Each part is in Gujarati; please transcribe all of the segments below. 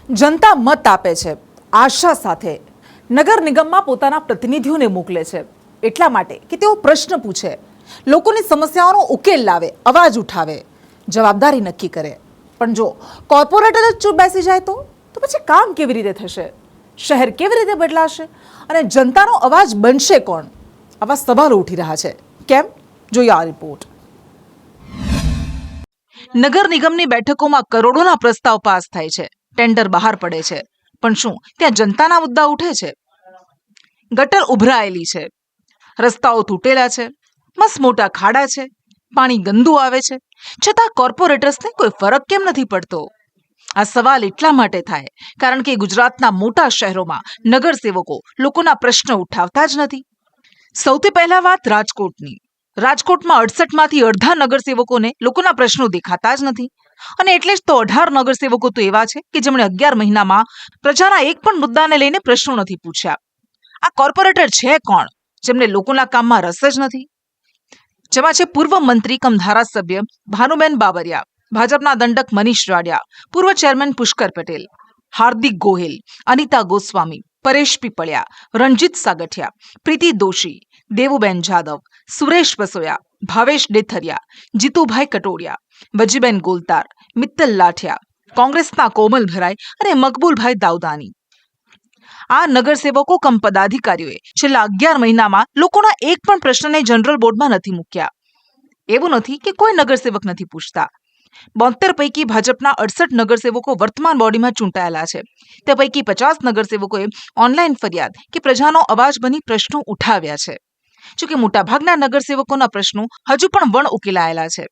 જનતા મત આપે છે, આશા સાથે નગર નિગમમાં પોતાના પ્રતિનિધિઓને મોકલે છે એટલા માટે કે તેઓ પ્રશ્ન પૂછે, લોકોની સમસ્યાઓનો ઉકેલ લાવે, અવાજ ઉઠાવે, જવાબદારી નક્કી કરે. પણ જો કોર્પોરેટર જ ચૂપ બેસી જાય તો પછી કામ કેવી રીતે થશે? શહેર કેવી રીતે બદલાશે? અને જનતાનો અવાજ બનશે કોણ? આવા સવાલો ઉઠી રહ્યા છે. કેમ? જોઈએ આ રિપોર્ટ. નગર નિગમની બેઠકોમાં કરોડોના પ્રસ્તાવ પાસ થાય છે, ટેન્ડર બહાર પડે છે, પણ શું ત્યાં જનતાના મુદ્દા ઉઠે છે? ગટર ઉભરાયેલી છે, રસ્તાઓ તૂટેલા છે, મસ્ત મોટા ખાડા છે, પાણી ગંદુ આવે છે, છતાં કોર્પોરેટર્સને કોઈ ફરક કેમ નથી પડતો? આ સવાલ એટલા માટે થાય કારણ કે ગુજરાતના મોટા શહેરોમાં નગરસેવકો લોકોના પ્રશ્નો ઉઠાવતા જ નથી. સૌથી પહેલા વાત રાજકોટની. રાજકોટમાં 68માંથી અડધા નગરસેવકોને લોકોના પ્રશ્નો દેખાતા જ નથી. અને એટલે જ તો 18 નગરસેવકો તો એવા છે કે જેમણે 11 મહિનામાં પ્રજાના એક પણ મુદ્દાને લઈને પ્રશ્નો નથી પૂછ્યા. આ કોર્પોરેટર છે કોણ જેમને લોકોના કામમાં રસ જ નથી? જેમાં છે પૂર્વ મંત્રી કમ ધારાસભ્ય ભાનુબેન બાબરિયા, ભાજપના દંડક મનીષ રાડિયા, પૂર્વ ચેરમેન પુષ્કર પટેલ, હાર્દિક ગોહિલ, અનિતા ગોસ્વામી, પરેશ પીપળિયા, રણજીત સાગઠિયા, પ્રીતિ દોશી, દેવુબેન જાદવ, સુરેશ બસોયા, ભાવેશ ડેથરિયા, જીતુભાઈ કટોડિયા, વજીબેન ગોલતાર, મિત્તલ લાઠિયા, કોંગ્રેસના કોમલ ભરાઈ અને મકબૂલભાઈ દાઉદાની. આ નગરસેવકો કમ પદાધિકારીઓએ છેલ્લા 11 મહિનામાં લોકોના એક પણ પ્રશ્નને જનરલ બોર્ડમાં નથી મૂક્યા. એવું નથી કે કોઈ નગરસેવક નથી પૂછતા. 72 પૈકી ભાજપના 68 નગરસેવકો વર્તમાન બોડીમાં ચૂંટાયેલા છે. તે પૈકી 50 નગરસેવકોએ ઓનલાઈન ફરિયાદ કે પ્રજાનો અવાજ બની પ્રશ્નો ઉઠાવ્યા છે. જોકે મોટાભાગના નગરસેવકોના પ્રશ્નો હજુ પણ વણ ઉકેલાયેલા છે.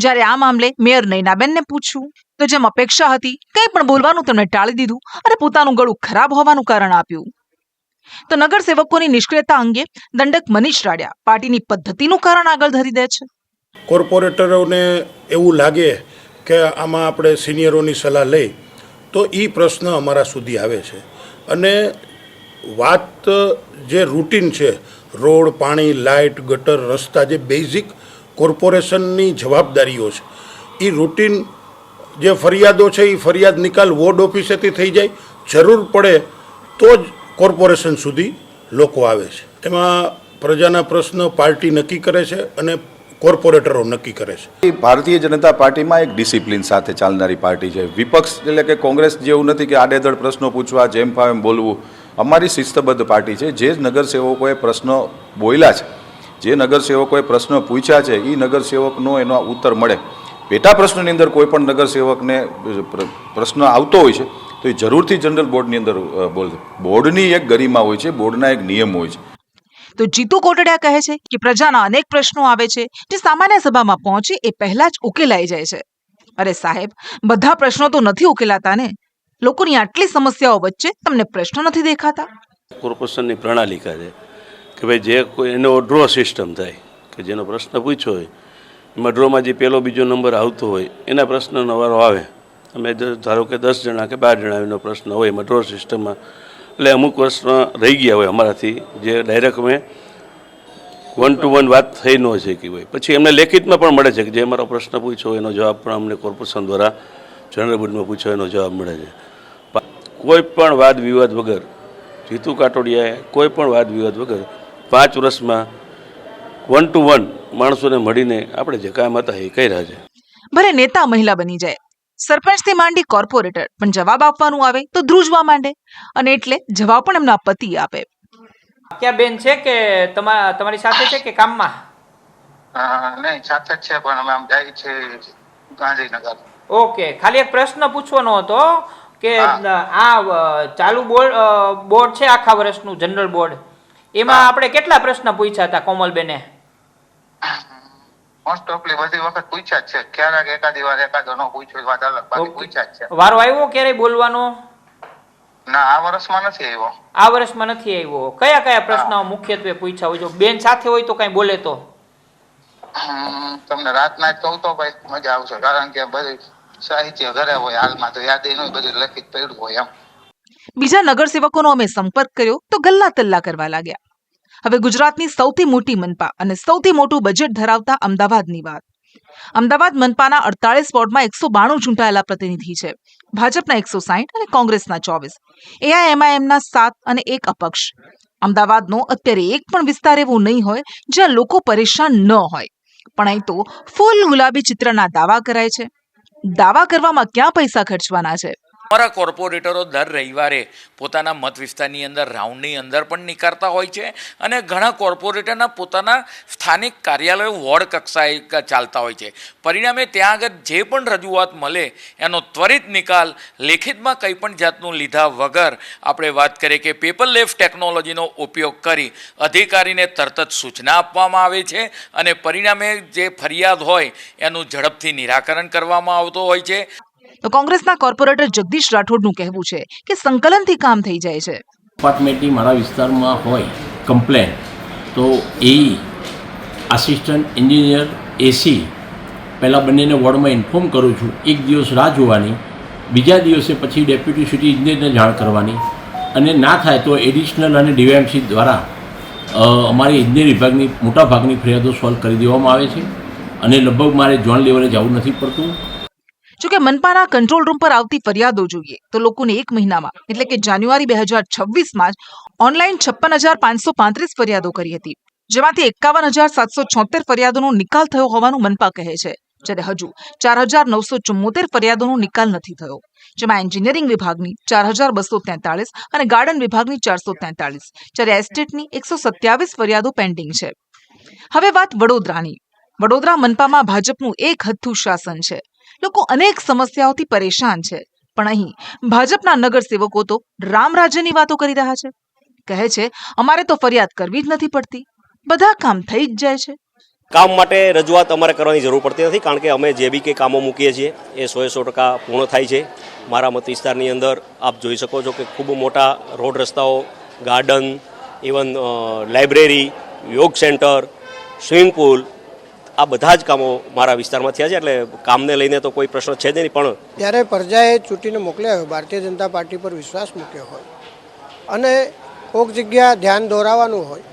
જ્યારે આ મામલે મેયર નયનાબેનને પૂછ્યું તો જેમ અપેક્ષા હતી કંઈ પણ બોલવાનું તેમણે ટાળી દીધું અને પોતાનું ગળું ખરાબ હોવાનું કારણ આપ્યું. તો નગરસેવકોની નિષ્ક્રિયતા અંગે દંડક મનીષ રાડિયા પાર્ટીની પદ્ધતિનું કારણ આગળ ધરી દે છે. કોર્પોરેટરોને એવું લાગે કે આમાં આપણે સિનિયરોની સલાહ લઈ તો એ પ્રશ્ન અમારા સુધી આવે છે. અને વાત જે રૂટીન છે, રોડ, પાણી, લાઇટ, ગટર, રસ્તા, જે બેઝિક કોર્પોરેશનની જવાબદારીઓ છે, એ રૂટીન જે ફરિયાદો છે એ ફરિયાદ નિકાલ વોર્ડ ઓફિસેથી થઈ જાય. જરૂર પડે તો જ કોર્પોરેશન સુધી લોકો આવે છે. એમાં પ્રજાના પ્રશ્ન પાર્ટી નક્કી કરે છે અને કોર્પોરેટરો નક્કી કરે છે. ભારતીય જનતા પાર્ટીમાં એક ડિસિપ્લિન સાથે ચાલનારી પાર્ટી છે. વિપક્ષ એટલે કે કોંગ્રેસ જેવું નથી કે આડેધડ પ્રશ્નો પૂછવા, જેમ ફાવે એમ બોલવું. અમારી શિસ્તબદ્ધ પાર્ટી છે. જે નગરસેવકોએ પ્રશ્નો બોલ્યા છે, જે નગરસેવકોએ પ્રશ્ન પૂછ્યા છે, એ નગરસેવકનો એનો ઉત્તર મળે. પેટા પ્રશ્નની અંદર કોઈ પણ નગરસેવકને પ્રશ્ન આવતો હોય છે તો એ જરૂરથી જનરલ બોર્ડની અંદર બોલે. બોર્ડની એક ગરિમા હોય છે, બોર્ડના એક નિયમ હોય છે. તો જીતુ કોટડિયા કહે છે કે પ્રજાના અનેક પ્રશ્નો આવે છે જે સામાન્ય સભામાં પહોંચે એ પહેલા જ ઉકેલાઈ જાય છે. અરે સાહેબ, બધા પ્રશ્નો તો નથી ઉકેલાતા ને. લોકોની આટલી સમસ્યાઓ વચ્ચે તમને પ્રશ્નો નથી દેખાતા? કોર્પોરેશનની પ્રણાલિકા છે કે ભાઈ જે કોઈ એનો ડ્રો સિસ્ટમ થાય કે જેનો પ્રશ્ન પૂછ્યો હોય એમાં ડ્રોમાં જે પહેલો બીજો નંબર આવતો હોય એના પ્રશ્નનો વારો આવે. અમે ધારો કે 10 જણા કે 12 જણા એનો પ્રશ્ન હોય એમાં ડ્રો સિસ્ટમમાં, એટલે અમુક પ્રશ્ન રહી ગયા હોય અમારાથી જે ડાયરેક્ટ અમે 1 to 1 વાત થઈ ન શકી હોય, પછી એમને લેખિતમાં પણ મળે છે કે જે અમારો પ્રશ્ન પૂછ્યો એનો જવાબ પણ અમને કોર્પોરેશન દ્વારા જનરલ બોર્ડમાં પૂછ્યો એનો જવાબ મળે છે. કોઈ પણ વાદ વિવાદ વગર જીતુ કાટોડિયાએ કોઈ પણ વાદ વિવાદ વગર 5 વર્ષમાં 1 to 1 માણસોને મળીને આપણે જે કામ હતા એ કર્યા છે. ભલે નેતા મહિલા બની જાય, સરપંચથી માંડી કોર્પોરેટર, પણ જવાબ આપવાનું આવે તો ધ્રુજવા માંડે. અને એટલે જવાબ પણ એમના પતિ આપે. ક્યાં બેન છે કે તમારી સાથે છે કે કામમાં? નહીં, સાથે જ છે, પણ અમે આમ જાય છે ગાંધીનગર. ઓકે, ખાલી એક પ્રશ્ન પૂછવાનો હતો કે આ ચાલુ બોર્ડ છે આખા વર્ષનું જનરલ બોર્ડ, એમાં આપણે કેટલા પ્રશ્ન પૂછ્યા હતા કોમલબેને? મોસ્ટ ઓફલી બધી વખત પૂછ્યા જ છે. ક્યારેક એકાદી વાર એકાદો નો પૂછ્યો વાત અલગ, બાકી પૂછ્યા જ છે. વારો આવ્યો ક્યારેય બોલવાનો? ના, આ વર્ષમાં નથી આવ્યો. આ વર્ષમાં નથી આવ્યો. કયા કયા પ્રશ્નો મુખ્યત્વે પૂછ્યા હોય? જો બેન સાથે હોય તો કઈ બોલે તો તમને રાતના જ કહું તો ભાઈ મજા આવશે, કારણ કે બધી સાહિત્ય ઘરે હોય, હાલમાં તો યાદ નહીં, બધું લખિત પડ્યું હોય એમ. બીજા નગરસેવકોનો અમે સંપર્ક કર્યો તો ગલ્લા તલ્લા કરવા લાગ્યા. હવે ગુજરાતની સૌથી મોટી મનપા અને સૌથી મોટું બજેટ ધરાવતા અમદાવાદની વાત. અમદાવાદ મનપાના 48 વોર્ડમાં 192 ચૂંટાયેલા પ્રતિનિધિ છે. ભાજપના 160 અને કોંગ્રેસના 24, એઆઈએમઆઈએમના 7 અને 1 અપક્ષ. અમદાવાદનો અત્યારે એક પણ વિસ્તાર એવો નહીં હોય જ્યાં લોકો પરેશાન ન હોય, પણ અહીં તો ફૂલ ગુલાબી ચિત્રના દાવા કરાય છે. દાવા કરવામાં ક્યાં પૈસા ખર્ચવાના છે? અમારા કોર્પોરેટરો દર રવિવારે પોતાના મત વિસ્તારની અંદર રાઉન્ડની અંદર પણ નીકળતા હોય છે અને ઘણા કોર્પોરેટરના પોતાના સ્થાનિક કાર્યાલયો વોર્ડ કક્ષાએ ચાલતા હોય છે. પરિણામે ત્યાં આગળ જે પણ રજૂઆત મળે એનો ત્વરિત નિકાલ લેખિતમાં કંઈ પણ જાતનું લીધા વગર આપણે વાત કરીએ કે પેપરલેસ ટેકનોલોજીનો ઉપયોગ કરી અધિકારીને તરત જ સૂચના આપવામાં આવે છે અને પરિણામે જે ફરિયાદ હોય એનું ઝડપથી નિરાકરણ કરવામાં આવતું હોય છે. તો કોંગ્રેસના કોર્પોરેટર જગદીશ રાઠોડનું કહેવું છે કે સંકલનથી કામ થઈ જાય છે. ડિપાર્ટમેન્ટની મારા વિસ્તારમાં હોય કમ્પ્લેન તો આસિસ્ટન્ટ એન્જિનિયર એસી પહેલાં બંનેને વોર્ડમાં ઇન્ફોર્મ કરું છું. એક દિવસ રાહ જોવાની, બીજા દિવસે પછી ડેપ્યુટી સિટી ઇન્જિનિયરને જાણ કરવાની અને ના થાય તો એડિશનલ અને ડીવાયએમસી દ્વારા અમારી ઇજનેર વિભાગની મોટાભાગની ફરિયાદો સોલ્વ કરી દેવામાં આવે છે અને લગભગ મારે ઝોન લેવલે જવું નથી પડતું. જોકે મનપાના કંટ્રોલ રૂમ પર આવતી ફરિયાદો જોઈએ તો લોકોને એક મહિનામાં એટલે કે જાન્યુઆરી 2026માં જ ઓનલાઈન 56,535 ફરિયાદો કરી હતી, જેમાંથી 51,776 ફરિયાદોનો નિકાલ થયો હોવાનું મનપા કહે છે, જ્યારે હજુ 4,974 ફરિયાદોનો નિકાલ નથી થયો, જેમાં એન્જિનિયરિંગ વિભાગની 4,243 અને ગાર્ડન વિભાગની 443, જ્યારે એસ્ટેટની 127 ફરિયાદો પેન્ડિંગ છે. હવે વાત વડોદરાની. વડોદરા મનપામાં ભાજપનું એક હથ્થું શાસન છે. લોકો અનેક સમસ્યાઓથી પરેશાન છે, પણ અહીં ભાજપના નગરસેવકો તો રામરાજ્યની વાતો કરી રહ્યા છે. કહે છે, અમારે તો ફરિયાદ કરવી જ નથી પડતી, બધા કામ થઈ જ જાય છે. કામ માટે રજૂઆત અમારે કરવાની જરૂર પડતી નથી, કારણ કે અમે જે બી કંઈ કામો મૂકીએ છીએ એ 100% પૂર્ણ થાય છે. મારા મત વિસ્તારની અંદર આપ જોઈ શકો છો કે ખૂબ મોટા રોડ રસ્તાઓ, ગાર્ડન, ઇવન લાઇબ્રેરી, યોગ સેન્ટર, સ્વિમિંગ પુલ, આ બધા જ કામો મારા વિસ્તારમાં થયા છે. એટલે કામને લઈને તો કોઈ પ્રશ્ન છે જ નહીં. પણ ત્યારે પ્રજાએ ચૂંટીને મોકલ્યા હોય, ભારતીય જનતા પાર્ટી પર વિશ્વાસ મૂક્યો હોય અને કોઈક જગ્યા ધ્યાન દોરાવવાનું હોય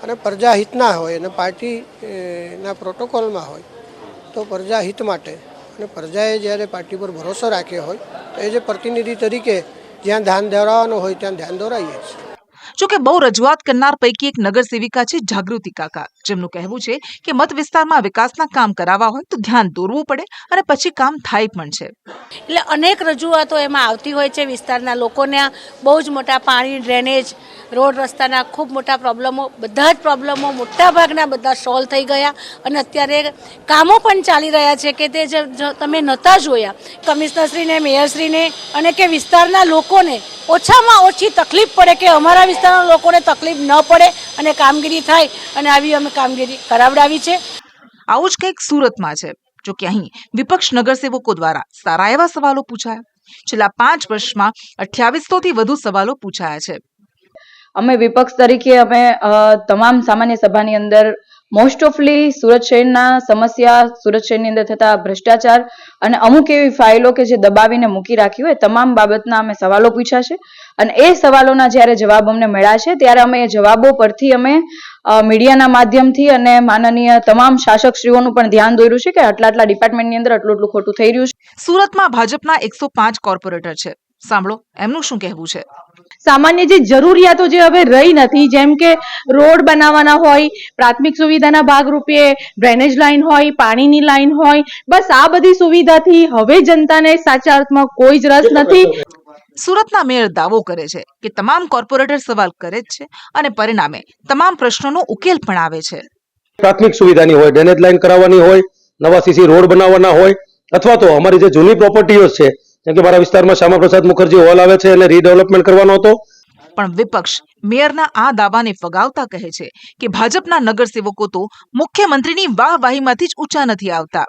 અને પ્રજા હિતના હોય અને પાર્ટીના પ્રોટોકોલમાં હોય તો પ્રજા હિત માટે અને પ્રજાએ જ્યારે પાર્ટી પર ભરોસો રાખ્યો હોય તો એ જે પ્રતિનિધિ તરીકે જ્યાં ધ્યાન દોરાવવાનું હોય ત્યાં ધ્યાન દોરાવીએ છીએ. જોકે બહુ રજૂઆત કરનાર પૈકી એક નગરસેવિકા છે જાગૃતિ કાકા, જેમનું કહેવું છે કે મત વિસ્તારમાં વિકાસના કામ કરાવવા હોય તો ધ્યાન દોરવું પડે અને પછી કામ થાય પણ છે. એટલે અનેક રજૂઆતો એમાં આવતી હોય છે. વિસ્તારના લોકોને બહુ જ મોટા પાણી, ડ્રેનેજ, રોડ રસ્તાના ખૂબ મોટા પ્રોબ્લેમો, બધા જ પ્રોબ્લેમો મોટાભાગના બધા સોલ્વ થઈ ગયા અને અત્યારે કામો પણ ચાલી રહ્યા છે કે તે જે તમે નહોતા જોયા. કમિશનરશ્રીને, મેયરશ્રીને અને કે વિસ્તારના લોકોને ઓછામાં ઓછી તકલીફ પડે કે અમારા વિસ્તારના લોકોને તકલીફ ન પડે અને કામગીરી થાય, અને આવી અમે કામગીરી કરાવડાવી છે. આવું જ કંઈક સુરતમાં છે. જોકે અહીં વિપક્ષ નગરસેવકો દ્વારા સારા એવા સવાલો પૂછાયા. છેલ્લા 5 વર્ષમાં 2800થી વધુ સવાલો પૂછાયા છે. અમે વિપક્ષ તરીકે અમે તમામ સામાન્ય સભાની અંદર મોસ્ટ ઓફલી સુરત શહેરના સમસ્યા, સુરત શહેરની અંદર થતા ભ્રષ્ટાચાર અને અમુક એવી ફાઇલો કે જે દબાવીને મૂકી રાખી હોય તમામ બાબતના અમે સવાલો પૂછ્યા છે અને એ સવાલોના જ્યારે જવાબ અમને મળ્યા છે ત્યારે અમે એ જવાબો પરથી અમે મીડિયાના માધ્યમથી અને માનનીય તમામ શાસકશ્રીઓનું પણ ધ્યાન દોર્યું છે કે આટલા ડિપાર્ટમેન્ટની અંદર આટલું ખોટું થઈ રહ્યું છે. સુરતમાં ભાજપના 105 કોર્પોરેટર છે. સાંભળો એમનું શું કહેવું છે. સામાન્ય જે જરૂરિયાતો જે હવે રહી નથી, જેમ કે રોડ બનાવવાના હોય, પ્રાથમિક સુવિધાના ભાગરૂપે ડ્રેનેજ લાઈન હોય, પાણીની લાઈન હોય, બસ આ બધી સુવિધાથી હવે જનતાને સાચા અર્થમાં કોઈ જ રસ નથી. સુરતના મેયર દાવો કરે છે કે તમામ કોર્પોરેટર સવાલ કરે જ છે અને પરિણામે તમામ પ્રશ્નોનો ઉકેલ પણ આવે છે. પ્રાથમિક સુવિધાની હોય, ડ્રેનેજ લાઈન કરાવવાની હોય, નવા સીસી રોડ બનાવવાના હોય, અથવા તો અમારી જે જૂની પ્રોપર્ટીઓ છે, જેમ કે મારા વિસ્તારમાં શ્યામાપ્રસાદ મુખર્જી હોલ આવે છે એને રીડેવલપમેન્ટ કરવાનો હતો. પણ વિપક્ષ મેયરના આ દાવાને ફગાવતા કહે છે કે ભાજપના નગરસેવકો તો મુખ્યમંત્રીની વાહવાહીમાંથી જ ઊંચા નથી આવતા.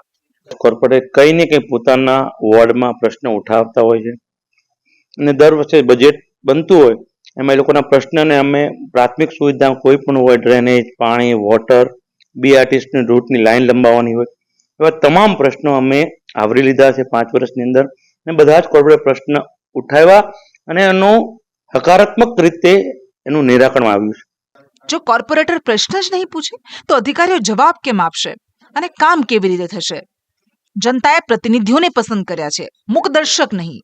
કોર્પોરેટ કંઈ ને કંઈ પોતાના વોર્ડમાં પ્રશ્ન ઉઠાવતા હોય છે અને દર વર્ષે બજેટ બનતું હોય એમાં એ લોકોના પ્રશ્નને અમે પ્રાથમિક સુવિધા કોઈ પણ હોય, ડ્રેનેજ, પાણી, વોટર, બીઆરટીસી રૂટની લાઈન લંબાવવાની હોય, એવા તમામ પ્રશ્નો અમે આવરી લીધા છે 5 વર્ષની અંદર અને બધા જ કોર્પોરેટ પ્રશ્ન ઉઠાવ્યા અને એનું હકારાત્મક રીતે એનું નિરાકરણ આવ્યું છે. જો કોર્પોરેટર પ્રશ્ન જ નહીં પૂછે તો અધિકારીઓ જવાબ કેમ આપશે અને કામ કેવી રીતે થશે? જનતાએ પ્રતિનિધિઓને પસંદ કર્યા છે, મૂકદર્શક નહીં.